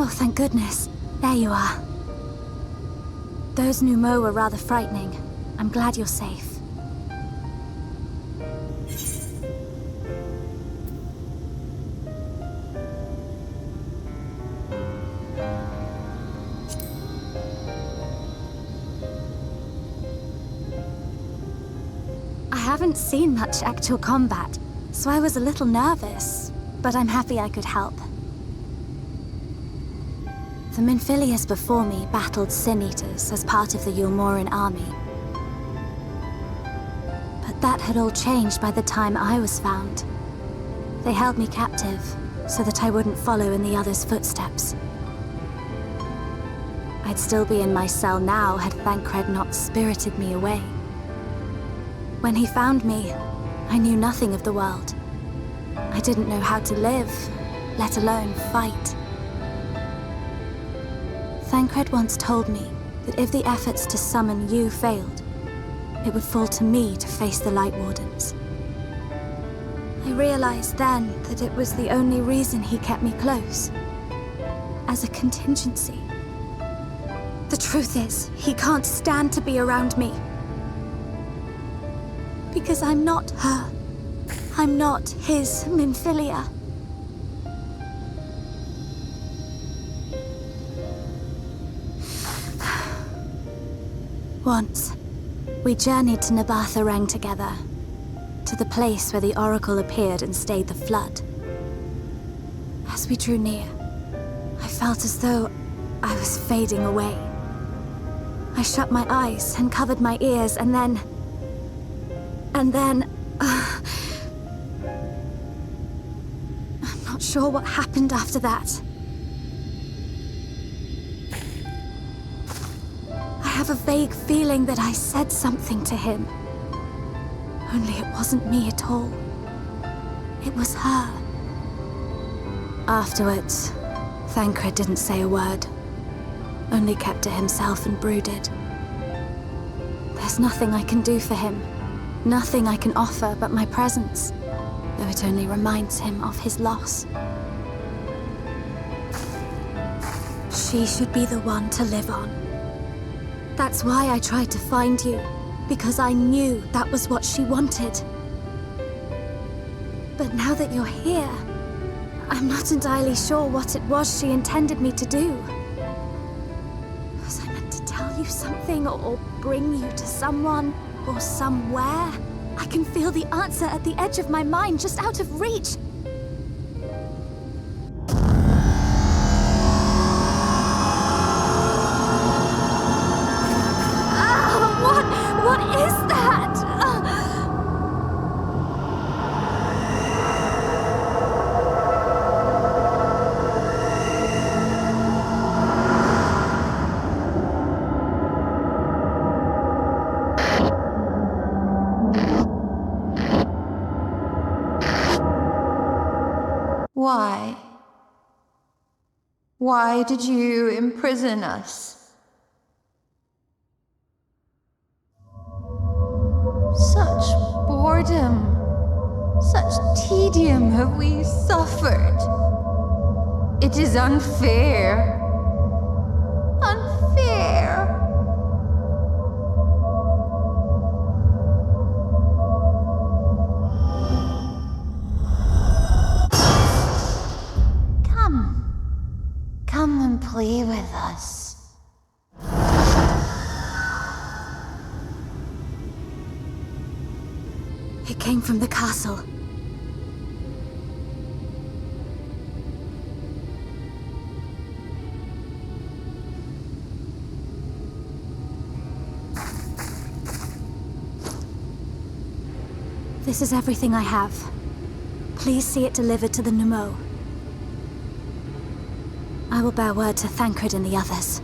Oh, thank goodness. There you are. Those pneumo were rather frightening. I'm glad you're safe. haven't seen much actual combat, so I was a little nervous, but I'm happy I could help. The Minphilius before me battled Sin Eaters as part of the Yulmoran army. But that had all changed by the time I was found. They held me captive, so that I wouldn't follow in the others' footsteps. I'd still be in my cell now had Thancred not spirited me away. When he found me, I knew nothing of the world. I didn't know how to live, let alone fight. Thancred once told me that if the efforts to summon you failed, it would fall to me to face the Light Wardens. I realized then that it was the only reason he kept me close, as a contingency. The truth is, he can't stand to be around me. Because I'm not her. I'm not his Minphilia. Once, we journeyed to Nabatha together, to the place where the Oracle appeared and stayed the flood. As we drew near, I felt as though I was fading away. I shut my eyes and covered my ears, and then... I'm not sure what happened after that. I have a vague feeling that I said something to him. Only it wasn't me at all. It was her. Afterwards, Thancred didn't say a word. Only kept to himself and brooded. There's nothing I can do for him. Nothing I can offer but my presence, though it only reminds him of his loss. She should be the one to live on. That's why I tried to find you, because I knew that was what she wanted. But now that you're here, I'm not entirely sure what it was she intended me to do. Was I meant to tell you something, or bring you to someone, or somewhere? I can feel the answer at the edge of my mind, just out of reach. What is that? Why? Why did you imprison us? Such boredom, such tedium have we suffered. It is unfair. Unfair. Come and play with us. It came from the castle. This is everything I have. Please see it delivered to the Pneumo. I will bear word to Thancred and the others.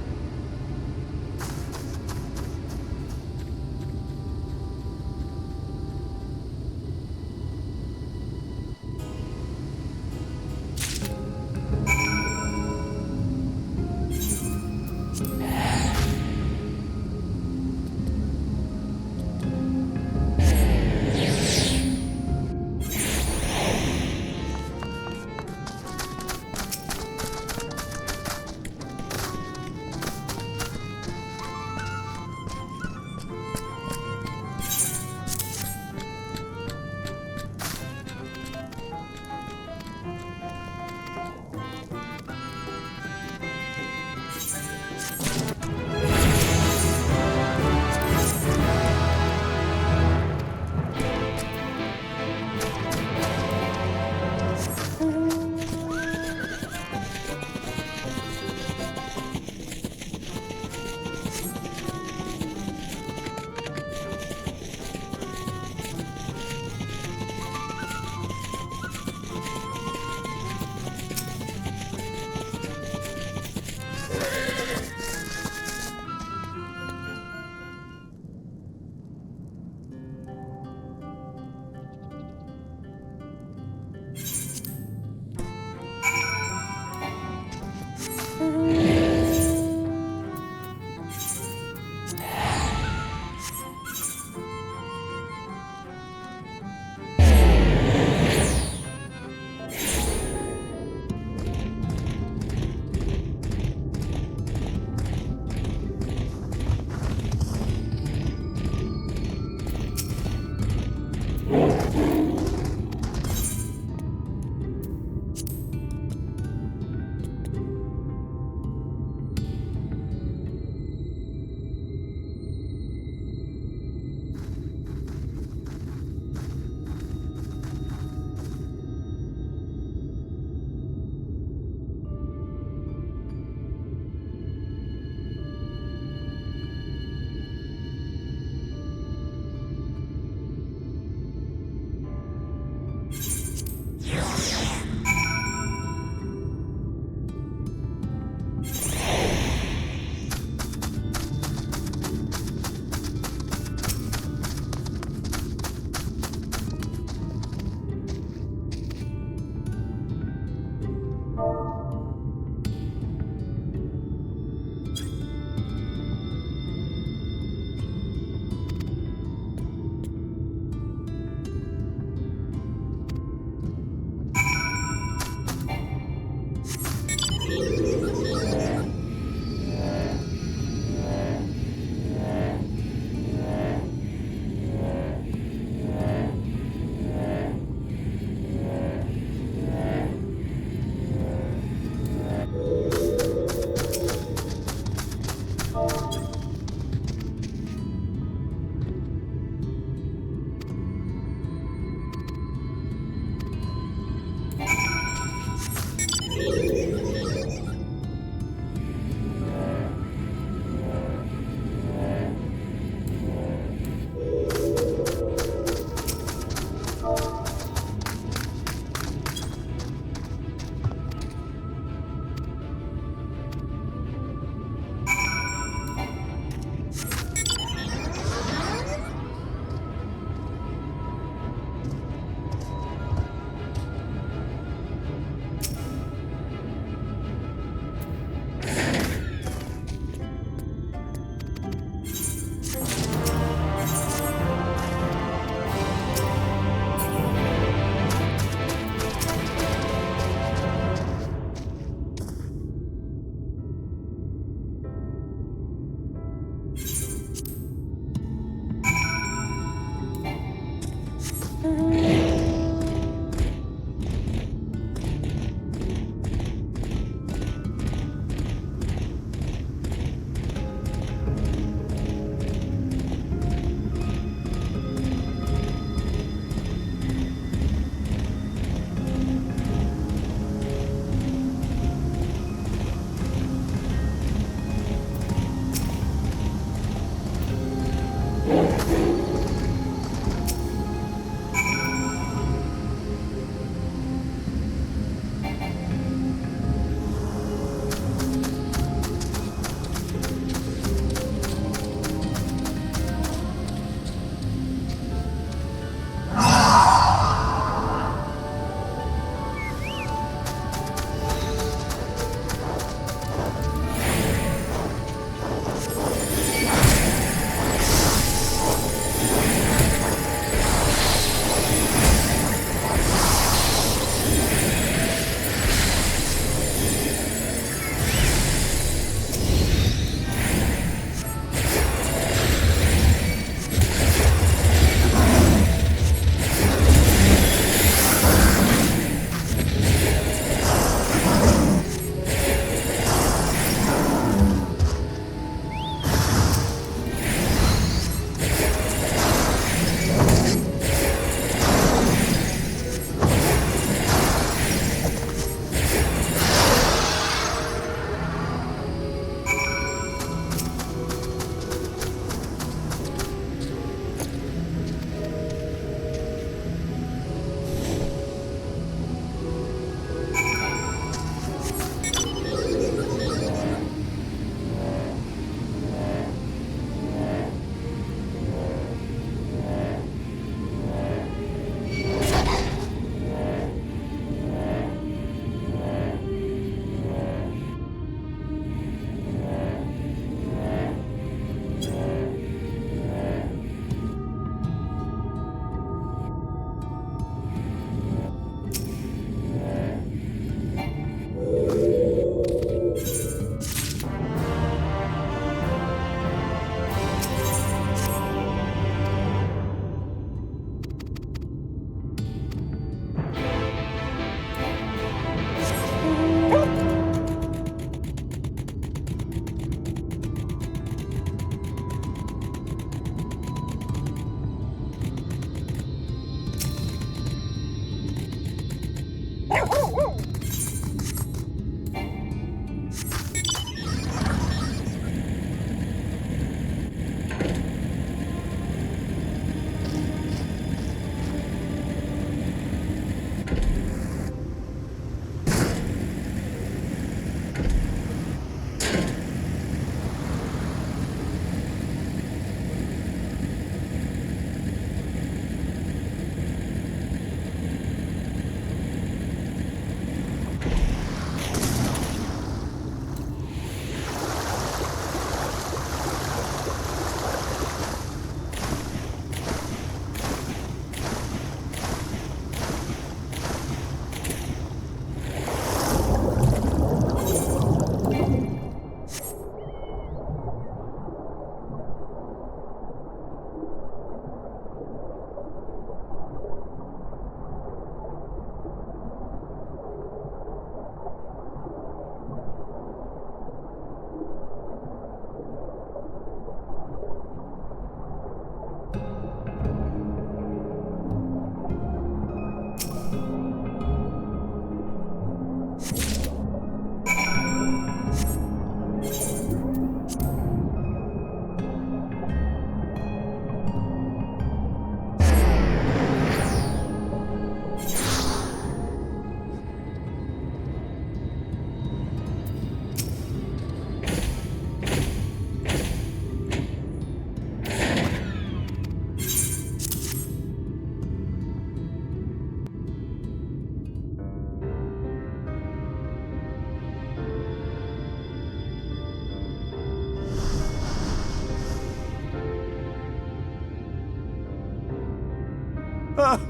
Ah,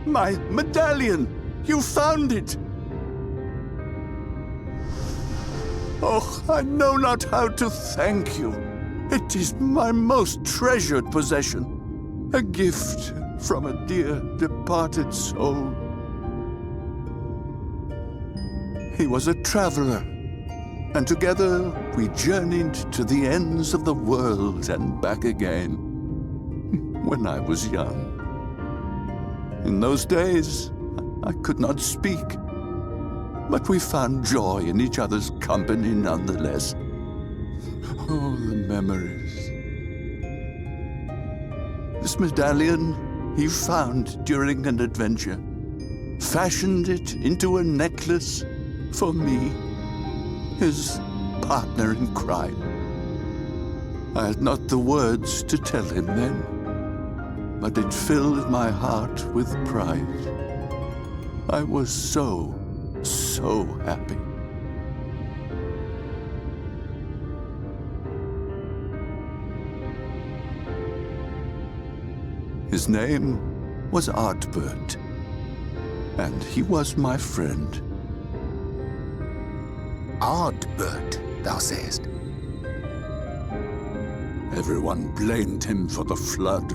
my medallion! You found it! Oh, I know not how to thank you. It is my most treasured possession. A gift from a dear departed soul. He was a traveler, and together we journeyed to the ends of the world and back again when I was young. In those days, I could not speak, but we found joy in each other's company nonetheless. Oh, the memories. This medallion he found during an adventure, fashioned it into a necklace for me, his partner in crime. I had not the words to tell him then, but it filled my heart with pride. I was so happy. His name was Artbert, and he was my friend. Ardbert, thou sayest? Everyone blamed him for the flood,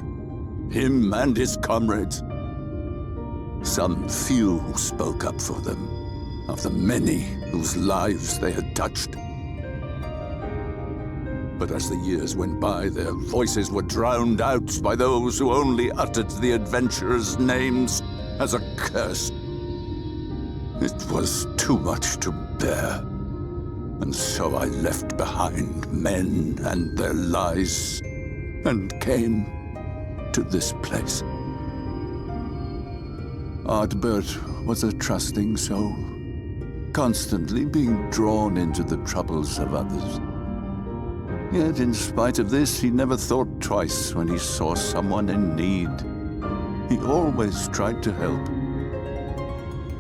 him and his comrades. Some few who spoke up for them, of the many whose lives they had touched. But as the years went by, their voices were drowned out by those who only uttered the adventurers' names as a curse. It was too much to bear, and so I left behind men and their lies, and came to this place. Ardbert was a trusting soul, constantly being drawn into the troubles of others. Yet in spite of this, he never thought twice when he saw someone in need. He always tried to help.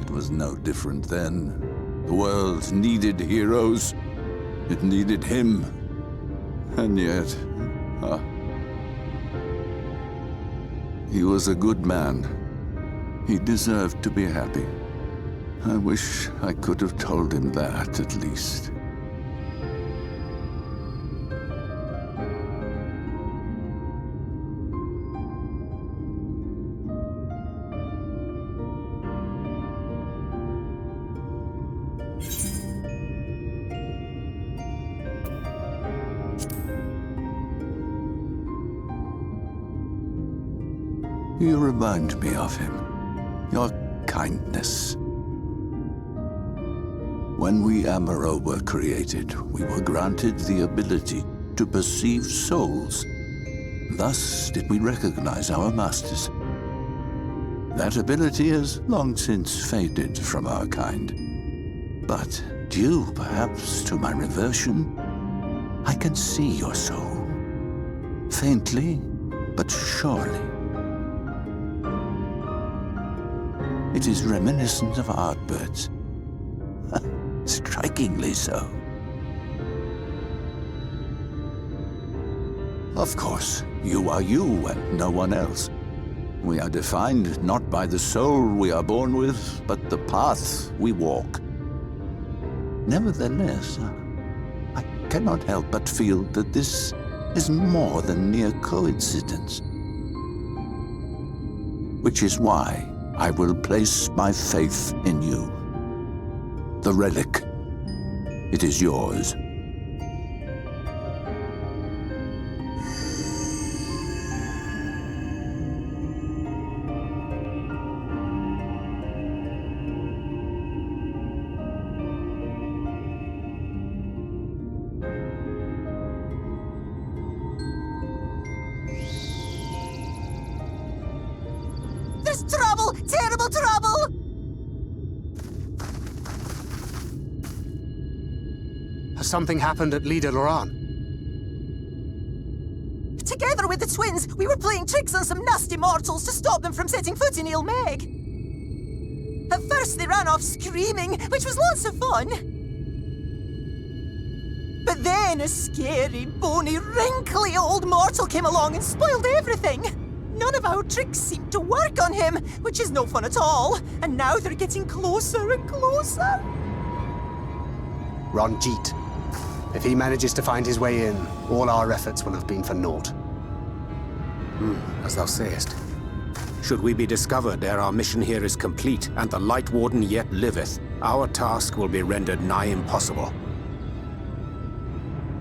It was no different then. The world needed heroes. It needed him. And yet, he was a good man. He deserved to be happy. I wish I could have told him that, at least. You remind me of him. Your kindness. When we Amaro were created, we were granted the ability to perceive souls. Thus did we recognize our masters. That ability has long since faded from our kind. But due, perhaps, to my reversion, I can see your soul. Faintly, but surely. It is reminiscent of Ardbert's. Strikingly so. Of course, you are you and no one else. We are defined not by the soul we are born with, but the path we walk. Nevertheless, I cannot help but feel that this is more than mere coincidence. Which is why I will place my faith in you. The relic. It is yours. There's trouble! Terrible trouble! Has something happened at Lida Loran? Together with the twins, we were playing tricks on some nasty mortals to stop them from setting foot in Il Meg. At first they ran off screaming, which was lots of fun. But then a scary, bony, wrinkly old mortal came along and spoiled everything. None of our tricks seemed to work on him, which is no fun at all. And now they're getting closer and closer. Ranjit. If he manages to find his way in, all our efforts will have been for naught. As thou sayest. Should we be discovered ere our mission here is complete, and the Light Warden yet liveth, our task will be rendered nigh impossible.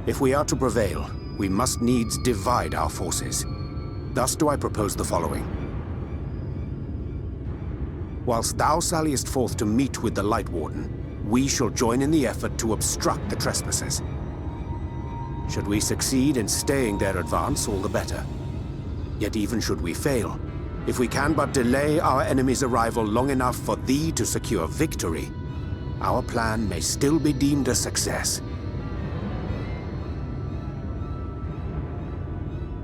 If we are to prevail, we must needs divide our forces. Thus do I propose the following. Whilst thou salliest forth to meet with the Light Warden, we shall join in the effort to obstruct the trespassers. Should we succeed in staying their advance, all the better. Yet even should we fail, if we can but delay our enemy's arrival long enough for thee to secure victory, our plan may still be deemed a success.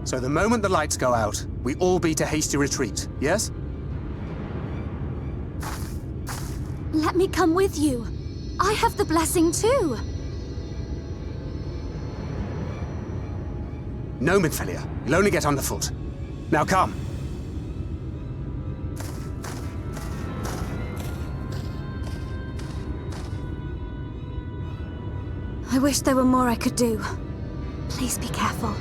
So the moment the lights go out, we all beat a hasty retreat, yes? Let me come with you. I have the blessing too. No, Midfelia. You'll only get underfoot. Now come. I wish there were more I could do. Please be careful.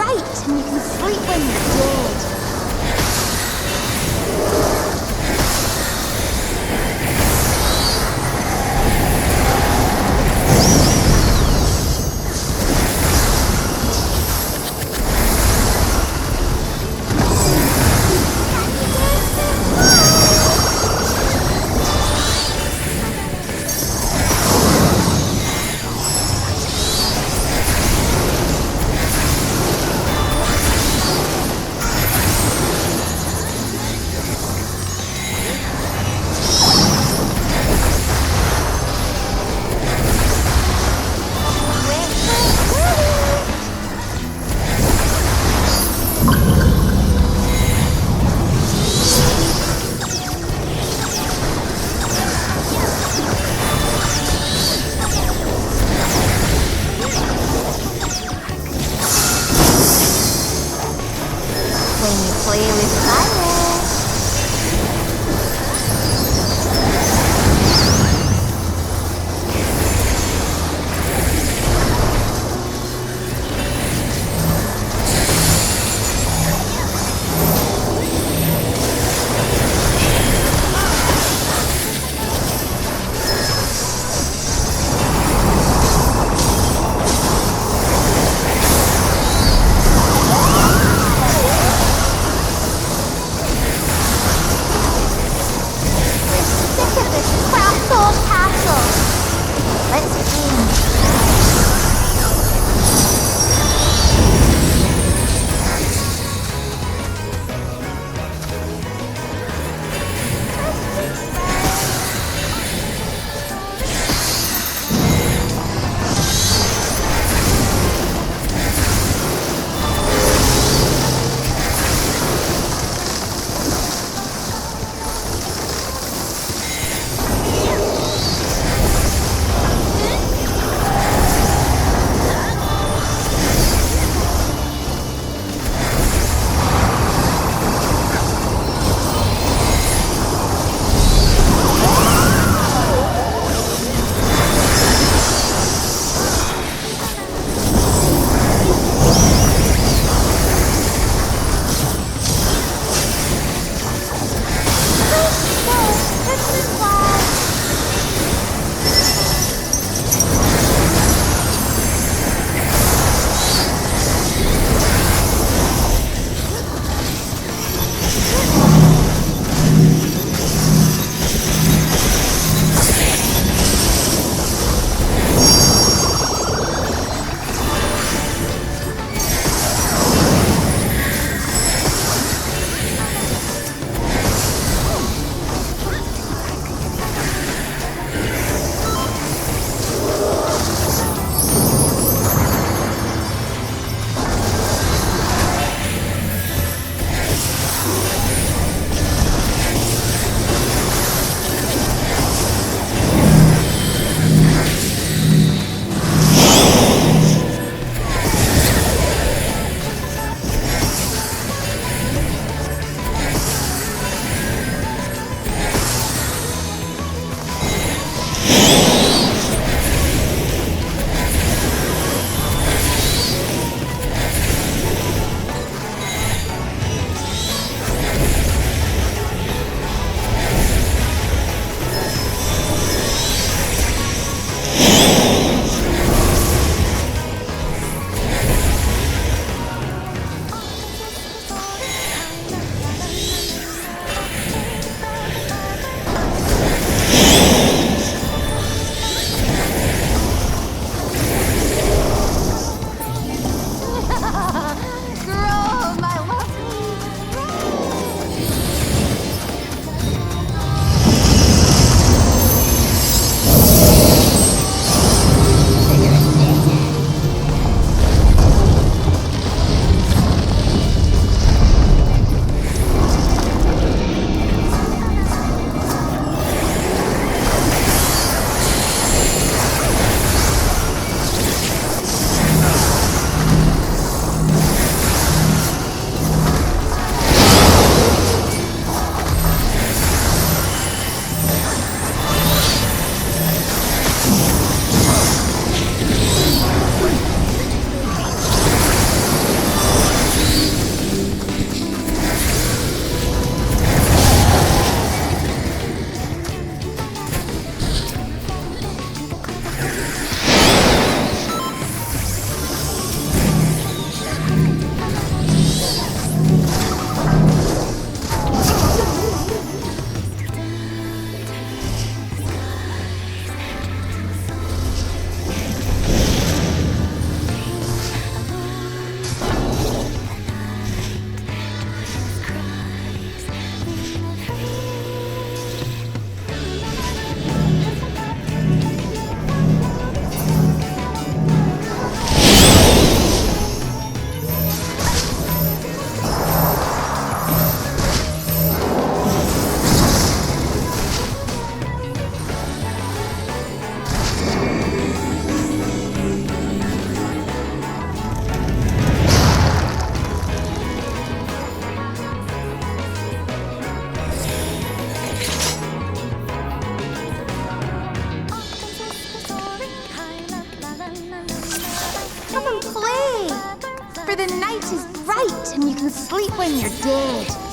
right, and you can sleep when you're dead. For the night is bright and you can sleep when you're dead.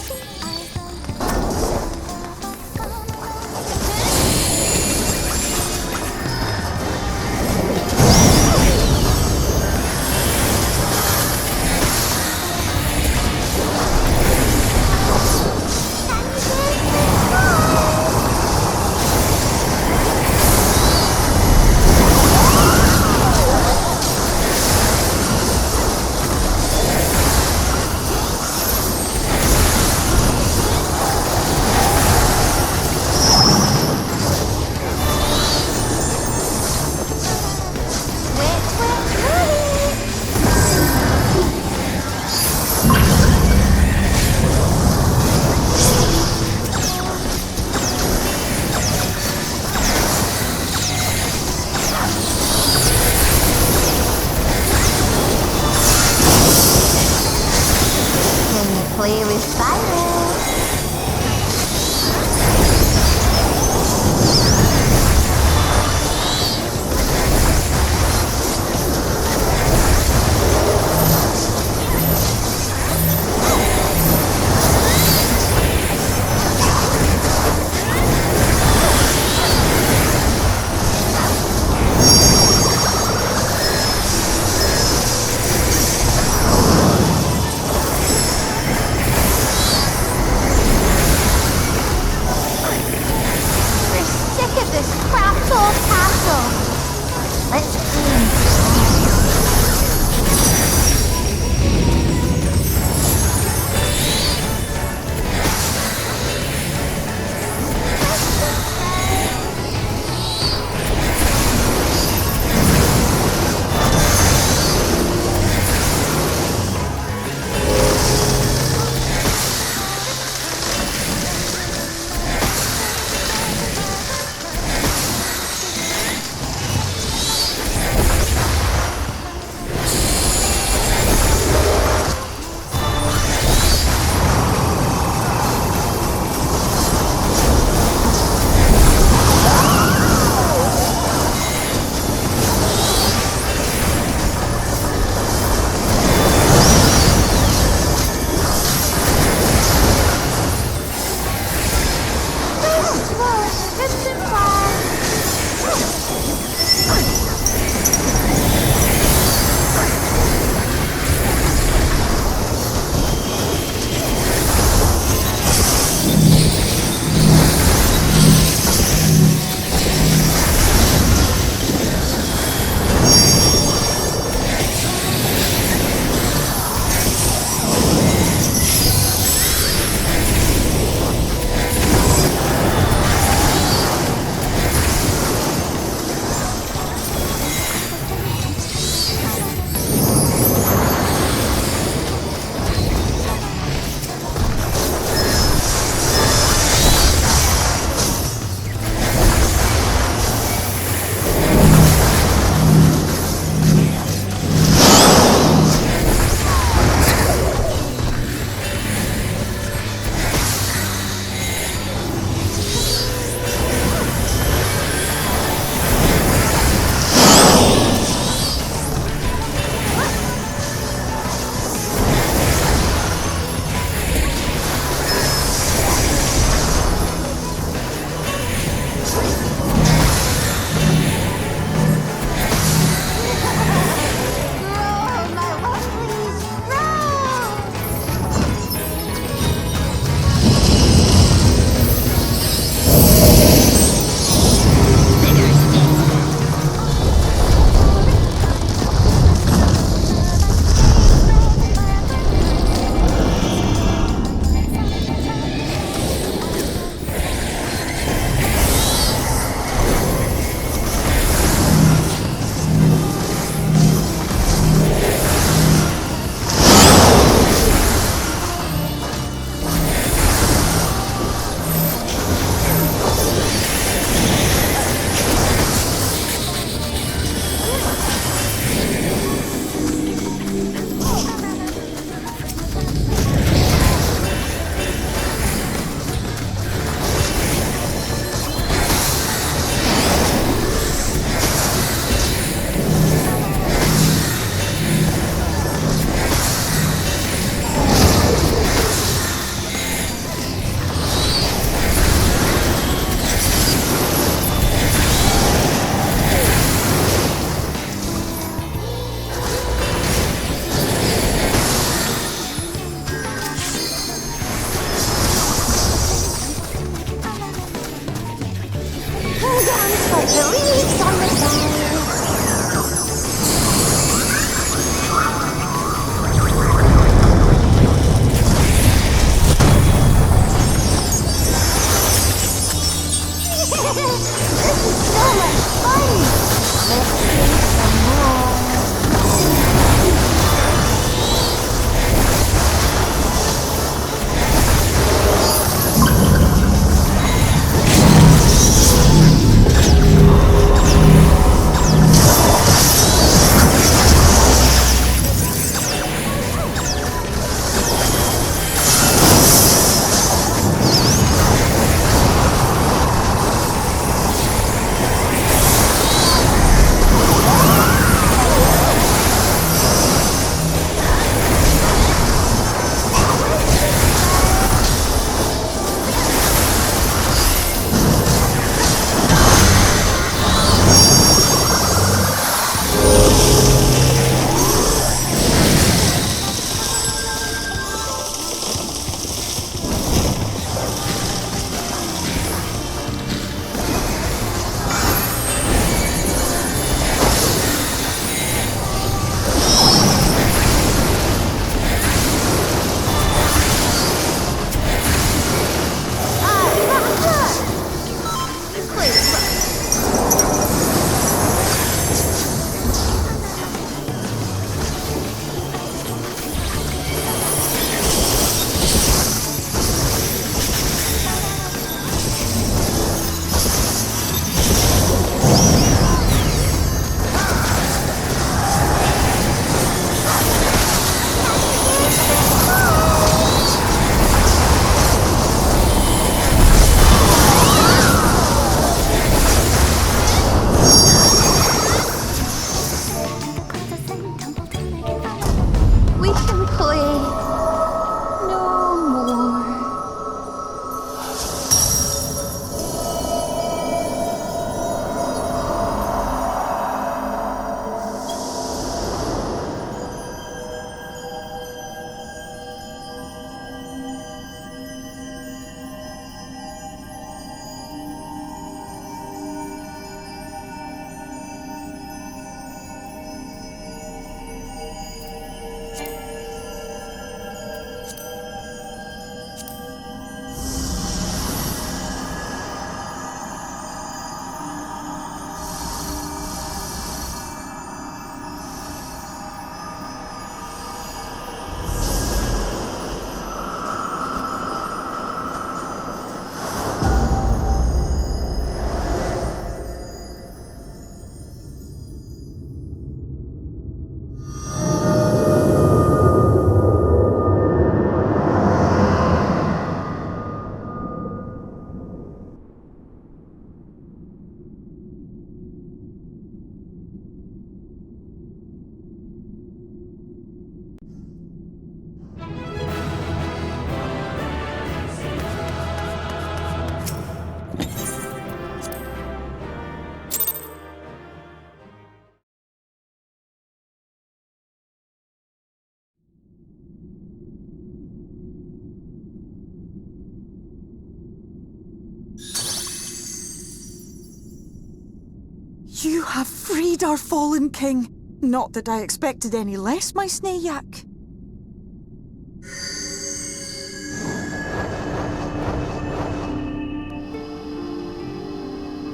You have freed our fallen king. Not that I expected any less, my Snayak.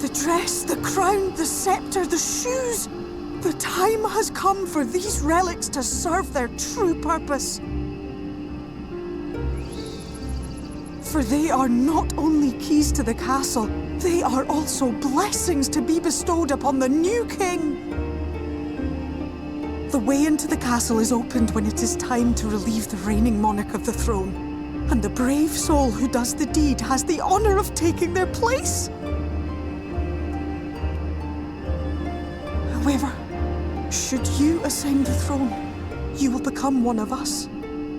The dress, the crown, the scepter, the shoes. The time has come for these relics to serve their true purpose. For they are not only keys to the castle, they are also blessings to be bestowed upon the new king. The way into the castle is opened when it is time to relieve the reigning monarch of the throne. And the brave soul who does the deed has the honor of taking their place. However, should you ascend the throne, you will become one of us,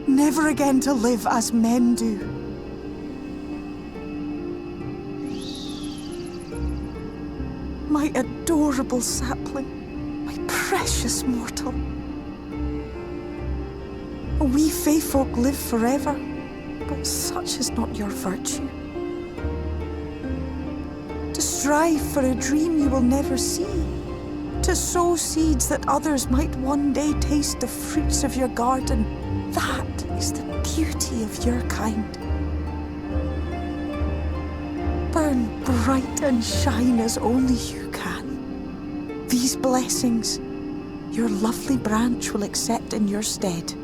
never again to live as men do. My adorable sapling, my precious mortal. We Fae folk live forever, but such is not your virtue. To strive for a dream you will never see, to sow seeds that others might one day taste the fruits of your garden, that is the beauty of your kind. Burn bright and shine as only you can. These blessings, your lovely branch will accept in your stead.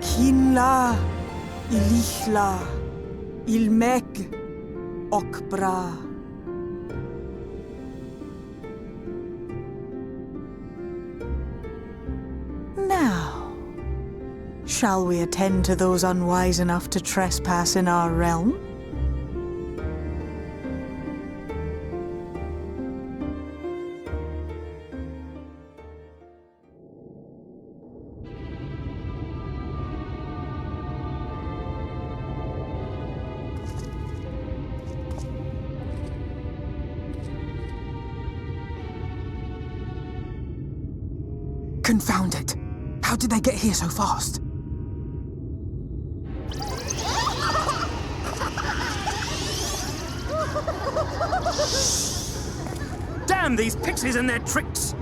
Kinla, Ilichla, Ilmek, Okbra. Now, shall we attend to those unwise enough to trespass in our realm? Confound it! How did they get here so fast? Damn these pixies and their tricks!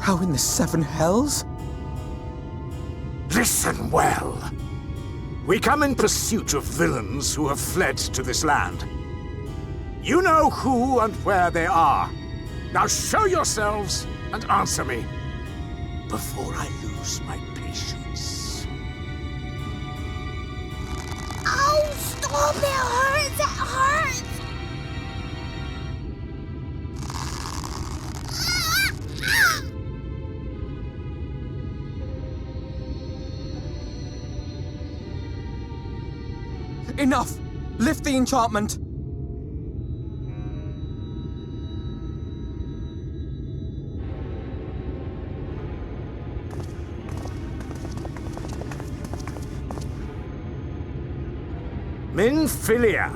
How in the seven hells? Listen well. We come in pursuit of villains who have fled to this land. You know who and where they are. Now show yourselves and answer me before I lose my patience. Oh, stop! It hurts! It hurts! Enough! Lift the enchantment! Minfilia,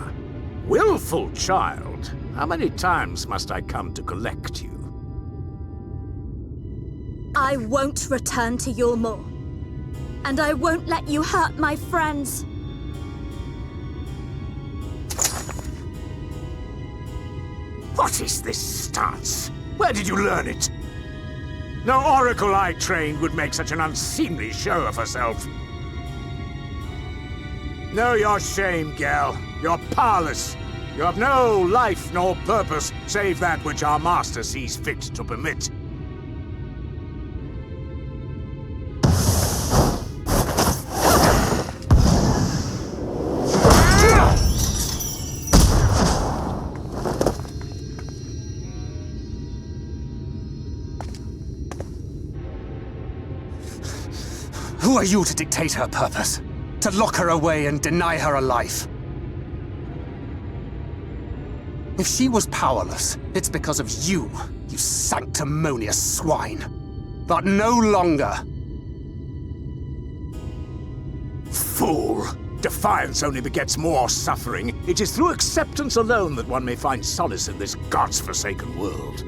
willful child, how many times must I come to collect you? I won't return to Yulmore. And I won't let you hurt my friends. What is this stance? Where did you learn it? No oracle I trained would make such an unseemly show of herself. Know your shame, gal. You're powerless. You have no life nor purpose, save that which our master sees fit to permit. Who are you to dictate her purpose? to lock her away and deny her a life. If she was powerless, it's because of you, you sanctimonious swine. But no longer. Fool! Defiance only begets more suffering. It is through acceptance alone that one may find solace in this god's-forsaken world.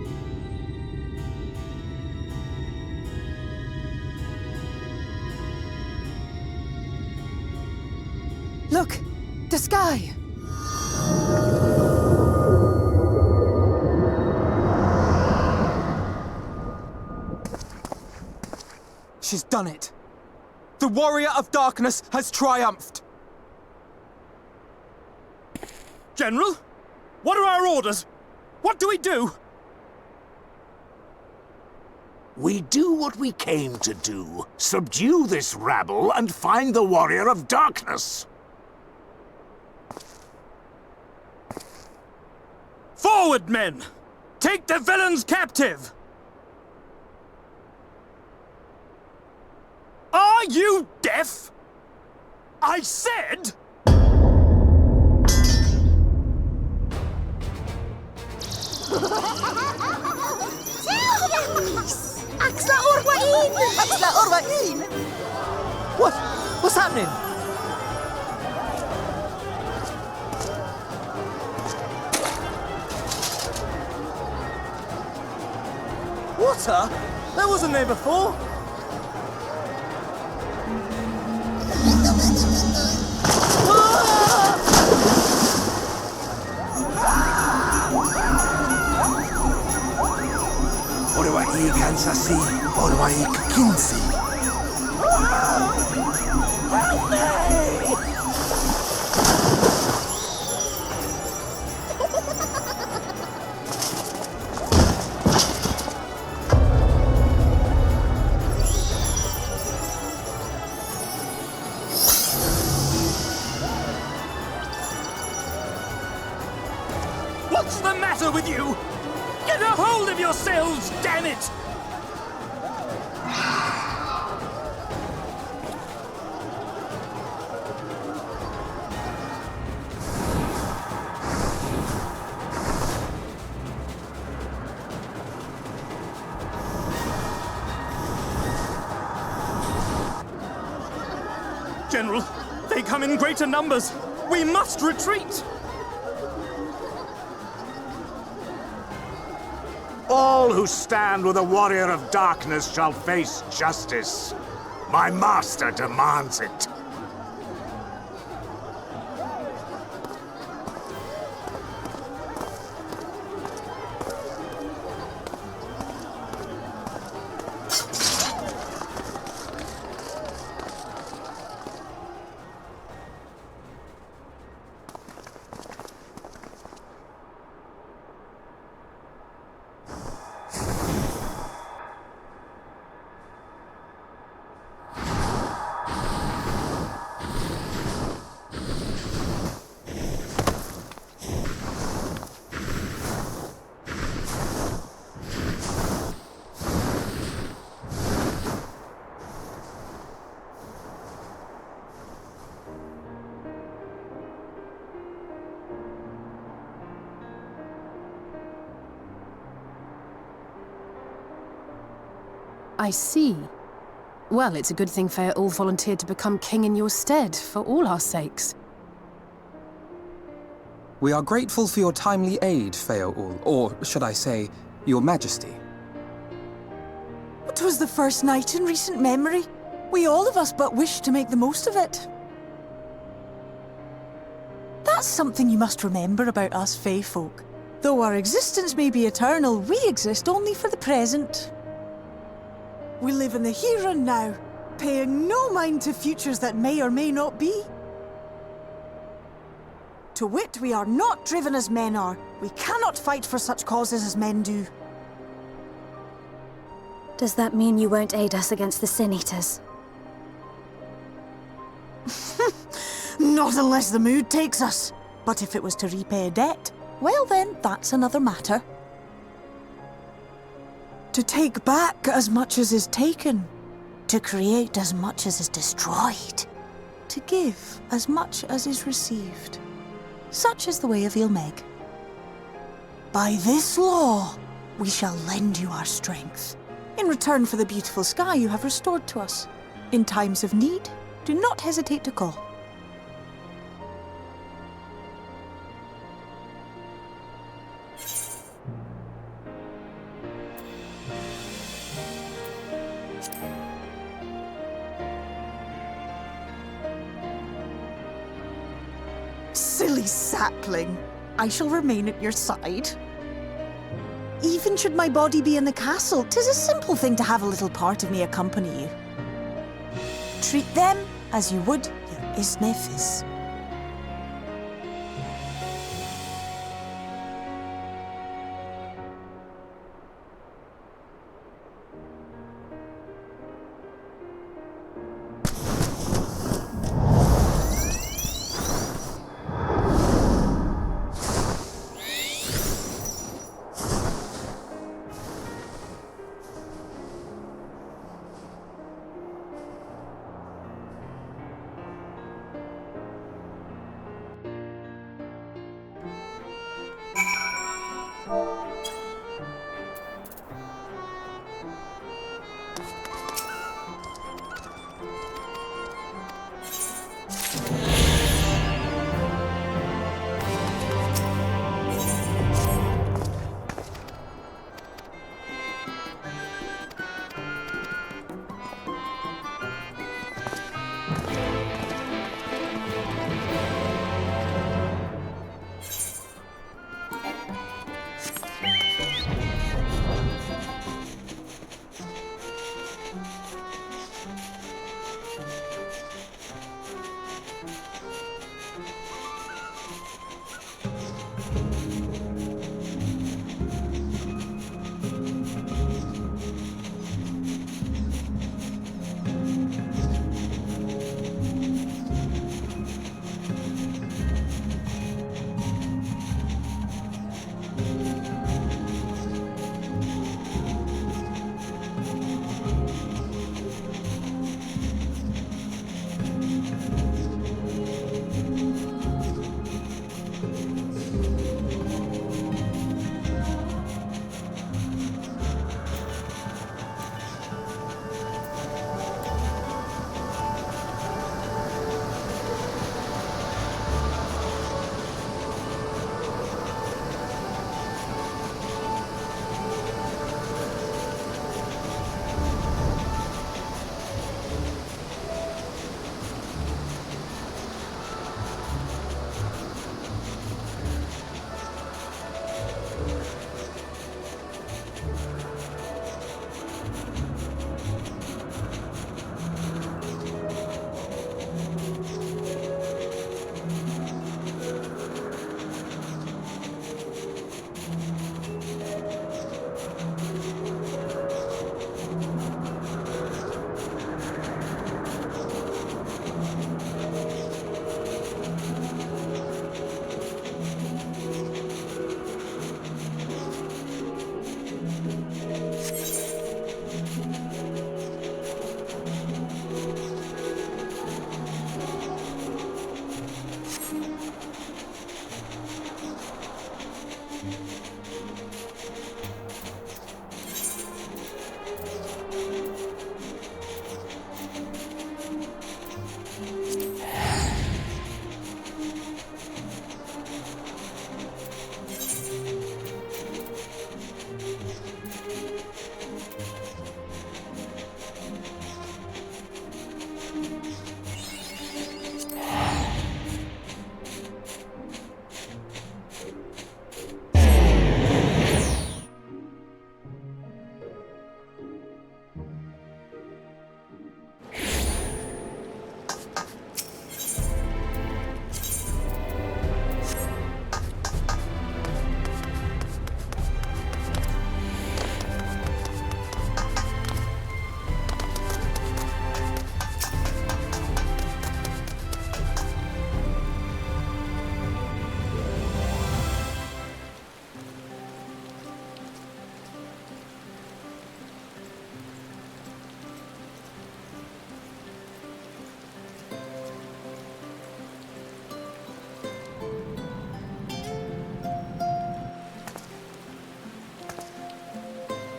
Look! The sky! She's done it. The Warrior of Darkness has triumphed. General? What are our orders? What do we do? We do what we came to do. Subdue this rabble and find the Warrior of Darkness. Forward, men! Take the villains captive! Are you deaf? I said... Axla Orwain! Axla Orwain! What's happening? Water? That wasn't there before. Orwaik Kansasi, Orwaik Kinsi. What's the matter with you? Get a hold of yourselves, damn it! General, they come in greater numbers. We must retreat. All who stand with the Warrior of Darkness shall face justice. My master demands it. I see. Well, it's a good thing Feaul volunteered to become king in your stead, for all our sakes. We are grateful for your timely aid, Feaul, or should I say, your majesty. It was the first night in recent memory. We all of us but wished to make the most of it. That's something you must remember about us Fae folk. Though our existence may be eternal, we exist only for the present. We live in the here and now, paying no mind to futures that may or may not be. To wit, we are not driven as men are. We cannot fight for such causes as men do. Does that mean you won't aid us against the Sin Eaters? Not unless the mood takes us. But if it was to repay a debt, well then, that's another matter. To take back as much as is taken. To create as much as is destroyed. to give as much as is received. Such is the way of Ilmeg. By this law, we shall lend you our strength, in return for the beautiful sky you have restored to us. In times of need, do not hesitate to call. Silly sapling. I shall remain at your side. Even should my body be in the castle, 'tis a simple thing to have a little part of me accompany you. Treat them as you would your Isnefis.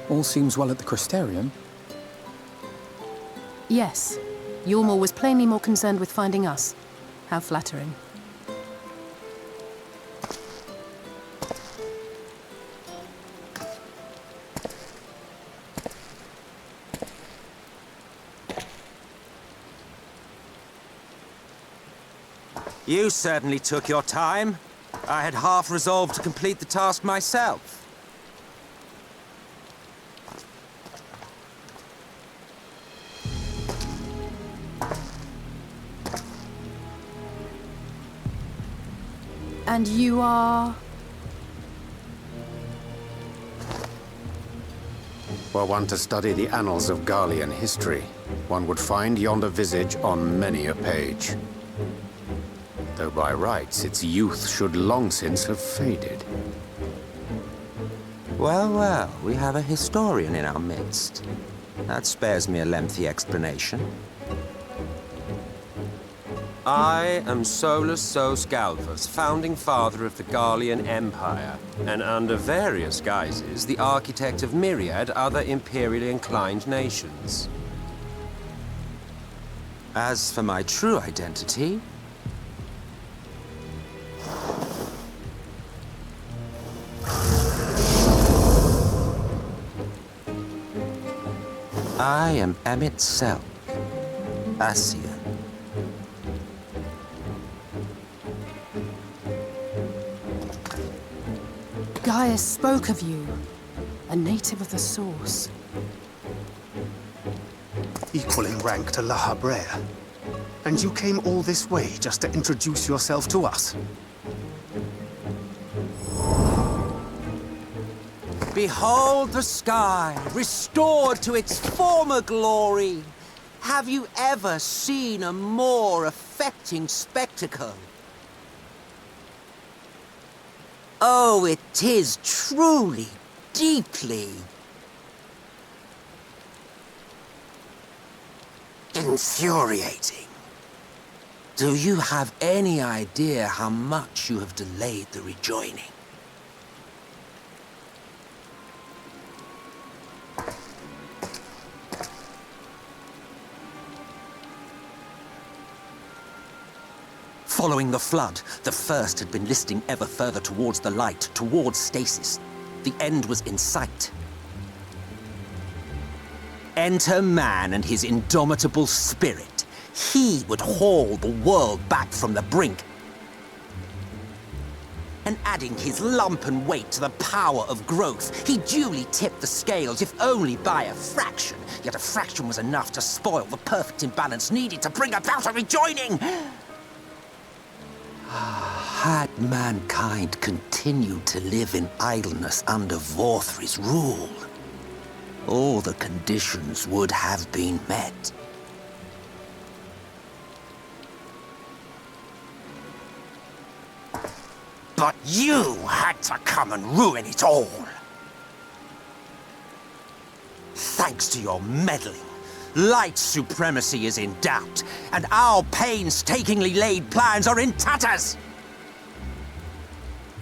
All seems well at the Crystarium. Yes. Ylmor was plainly more concerned with finding us. How flattering. You certainly took your time. I had half resolved to complete the task myself. And you are... Were one to study the annals of Garlean history, one would find yonder visage on many a page. Though by rights its youth should long since have faded. Well, well, we have a historian in our midst. That spares me a lengthy explanation. I am Solus Sos Galvus, founding father of the Garlean Empire, and under various guises, the architect of myriad other imperially inclined nations. As for my true identity, I am Emmett Selk, Asian. Gaius spoke of you. A native of the Source. Equal in rank to La Habrea. And you came all this way just to introduce yourself to us. Behold the sky, restored to its former glory. Have you ever seen a more affecting spectacle? Oh, it is truly, deeply infuriating. Do you have any idea how much you have delayed the rejoining? Following the flood, the First had been listing ever further towards the light, towards stasis. The end was in sight. Enter man and his indomitable spirit. He would haul the world back from the brink. And adding his lumpen weight to the power of growth, he duly tipped the scales, if only by a fraction. Yet a fraction was enough to spoil the perfect imbalance needed to bring about a rejoining. Had mankind continued to live in idleness under Vorthri's rule, all the conditions would have been met. But you had to come and ruin it all. Thanks to your meddling, light supremacy is in doubt, and our painstakingly laid plans are in tatters!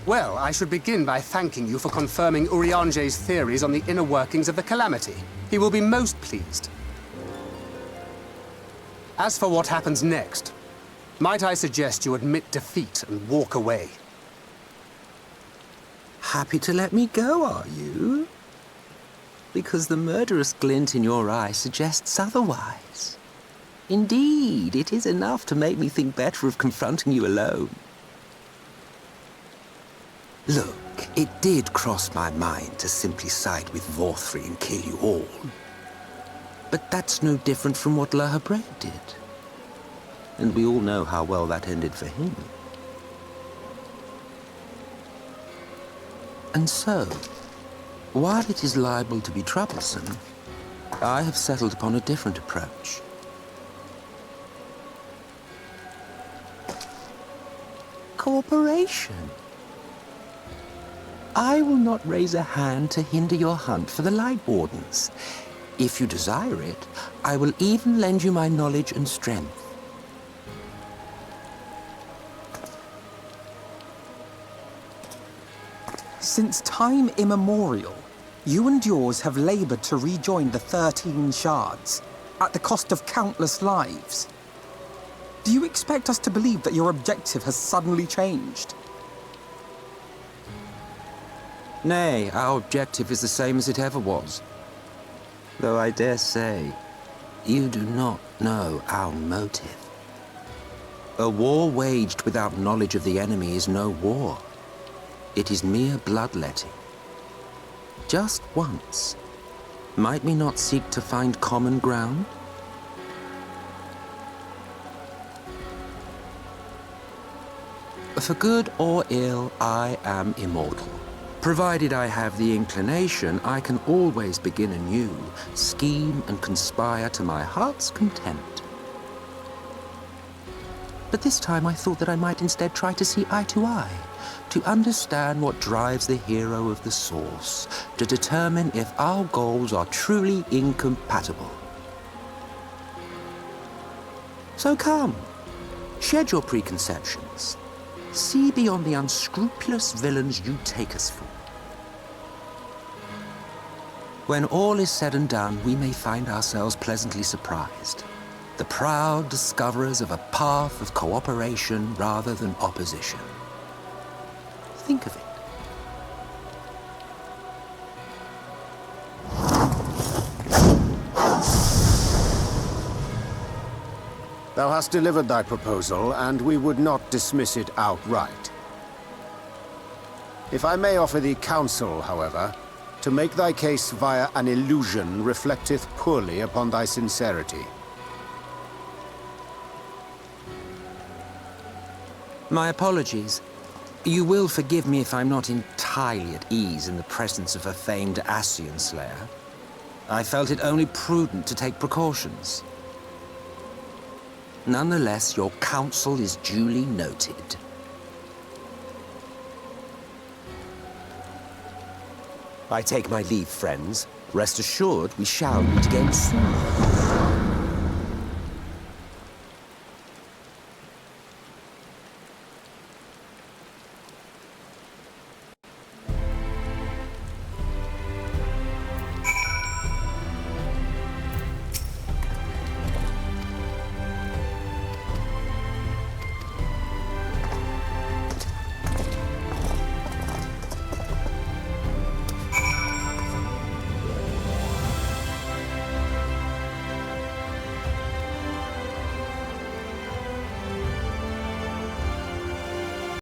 Well, I should begin by thanking you for confirming Urianger's theories on the inner workings of the Calamity. He will be most pleased. As for what happens next, might I suggest you admit defeat and walk away? Happy to let me go, are you? Because the murderous glint in your eye suggests otherwise. Indeed, it is enough to make me think better of confronting you alone. Look, it did cross my mind to simply side with Vorthri and kill you all. But that's no different from what La Habrea did. And we all know how well that ended for him. And so, while it is liable to be troublesome, I have settled upon a different approach. Cooperation. I will not raise a hand to hinder your hunt for the Light Wardens. If you desire it, I will even lend you my knowledge and strength. Since time immemorial, You and yours have labored to rejoin the 13 shards, at the cost of countless lives. Do you expect us to believe that your objective has suddenly changed? Nay, our objective is the same as it ever was. Though I dare say, you do not know our motive. A war waged without knowledge of the enemy is no war. It is mere bloodletting. Just once, might we not seek to find common ground? For good or ill, I am immortal. Provided I have the inclination, I can always begin anew, scheme and conspire to my heart's content. But this time I thought that I might instead try to see eye to eye, to understand what drives the hero of the source, to determine if our goals are truly incompatible. So come, shed your preconceptions. See beyond the unscrupulous villains you take us for. When all is said and done, we may find ourselves pleasantly surprised. The proud discoverers of a path of cooperation rather than opposition. Think of it. Thou hast delivered thy proposal, and we would not dismiss it outright. If I may offer thee counsel, however, to make thy case via an illusion reflecteth poorly upon thy sincerity. My apologies. You will forgive me if I'm not entirely at ease in the presence of a famed Ascian slayer. I felt it only prudent to take precautions. Nonetheless, your counsel is duly noted. I take my leave, friends. Rest assured, we shall meet again soon.